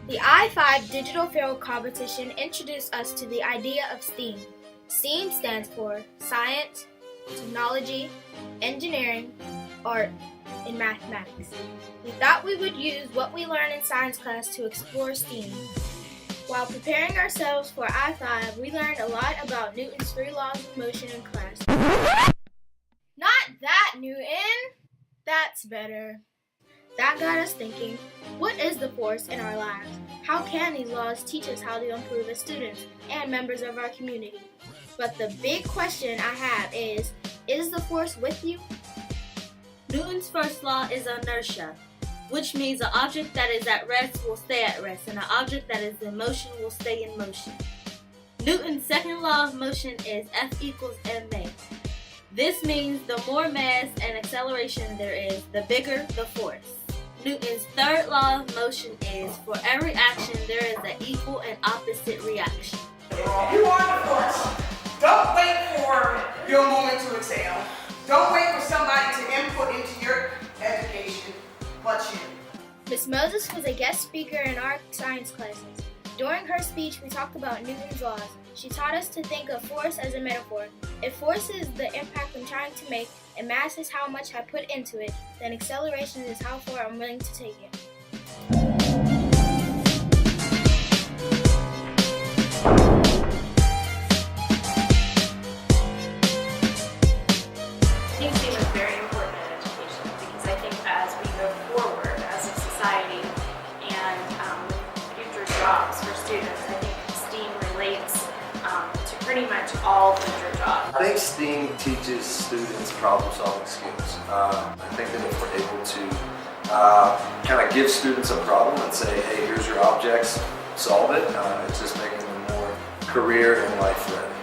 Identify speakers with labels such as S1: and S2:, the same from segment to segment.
S1: The I-5 Digital Film Competition introduced us to the idea of STEAM. STEAM stands for Science, Technology, Engineering, Art, and Mathematics. We thought we would use what we learned in science class to explore STEAM. While preparing ourselves for I-5, we learned a lot about Newton's 3 laws of motion in class. Not that, Newton! That's better. That got us thinking, what is the force in our lives? How can these laws teach us how to improve as students and members of our community? But the big question I have is the force with you?
S2: Newton's first law is inertia, which means an object that is at rest will stay at rest, and an object that is in motion will stay in motion. Newton's second law of motion is F equals ma. This means the more mass and acceleration there is, the bigger the force. Newton's third law of motion is, for every action there is an equal and opposite reaction.
S3: You are the force. Don't wait for your moment to excel. Don't wait for somebody to input into your education, but you.
S1: Ms. Moses was a guest speaker in our science classes. During her speech, we talked about Newton's laws. She taught us to think of force as a metaphor. If force is the impact I'm trying to make, and mass is how much I put into it, then acceleration is how far I'm willing to take it.
S4: STEAM is very important in education because I think as we go forward as a society and future jobs for students, I think STEAM relates to pretty much all future jobs.
S5: I think STEAM teaches students problem-solving skills. I think that if we're able to kind of give students a problem and say, hey, here's your objects, solve it, it's just making them more career and life ready.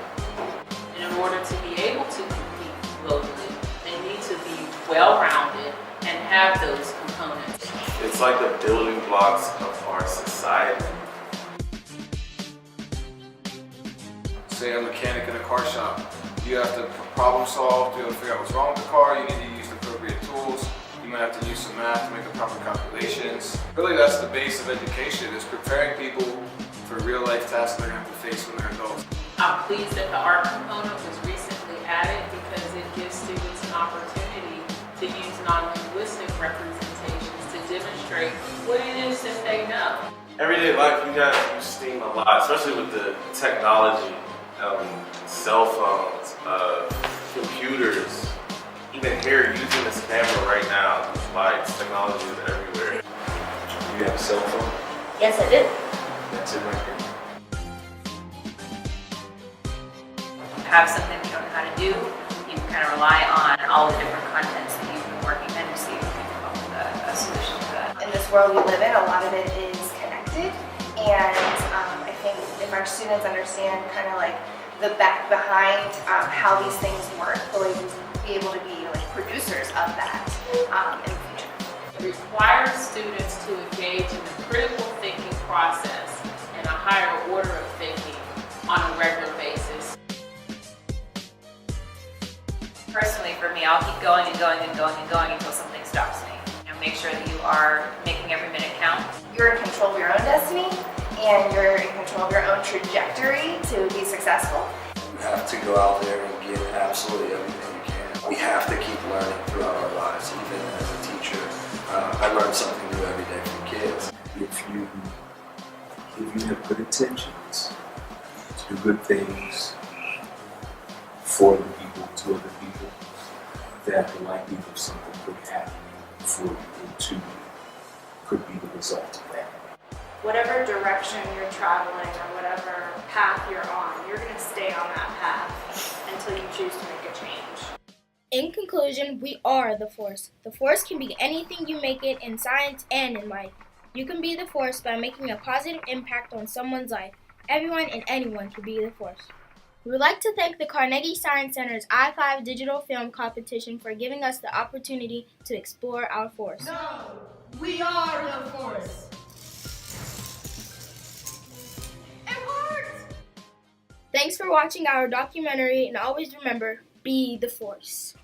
S6: And in order to be able to compete globally, they need to be well-rounded and have those components.
S7: It's like the building blocks of our society.
S8: Say a mechanic in a car shop. You have to problem solve, you have to figure out what's wrong with the car, you need to use the appropriate tools, you might have to use some math to make the proper calculations. Really that's the base of education, is preparing people for real life tasks they're going to have to face when they're adults.
S6: I'm pleased that the art component was recently added because it gives students an opportunity to use non-linguistic representations to demonstrate what it is that they know.
S7: Everyday life, you guys use STEAM a lot, especially with the technology, cell phones, computers, even here using this camera right now, these lights, technology is everywhere. You have a cell phone?
S2: Yes, I do.
S7: That's it right here.
S9: Have something you don't know how to do, you kind of rely on all the different contents that you've been working in to see if you can come up with a solution to that.
S10: In this world we live in, a lot of it is connected, and I think if our students understand kind of like the back behind how these things work, they'll be able to be like producers of that in the future.
S6: It requires students to engage in the critical thinking process and a higher order of thinking on a regular basis.
S9: Personally, for me, I'll keep going and going and going and going until something stops me. Make sure that you are making every minute count.
S10: You're in control of your own destiny, and you're in control of your own trajectory to be successful.
S5: You have to go out there and get absolutely everything you can. We have to keep learning throughout our lives, even as a teacher. I learn something new every day from kids.
S11: If you have good intentions to do good things for the people, to other people, that the likelihood of something good happening for you too could be the result of that.
S4: Whatever direction you're traveling or whatever path you're on, you're going to stay on that path until you choose to make a change.
S1: In conclusion, we are the force. The force can be anything you make it in science and in life. You can be the force by making a positive impact on someone's life. Everyone and anyone can be the force. We would like to thank the Carnegie Science Center's I-5 Digital Film Competition for giving us the opportunity to explore our force.
S3: No, we are the force. It worked!
S1: Thanks for watching our documentary, and always remember, be the force.